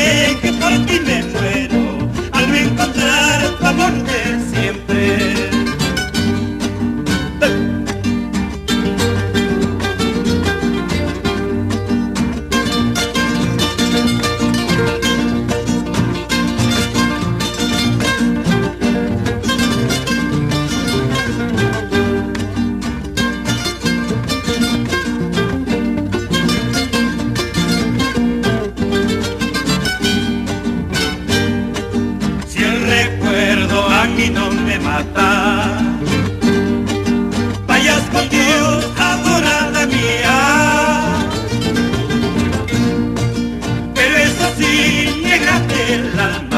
sé que por ti me muero al no encontrar tu amor de siempre. Y no me mata, vayas con Dios, adorada mía, pero eso sí, niégate el alma.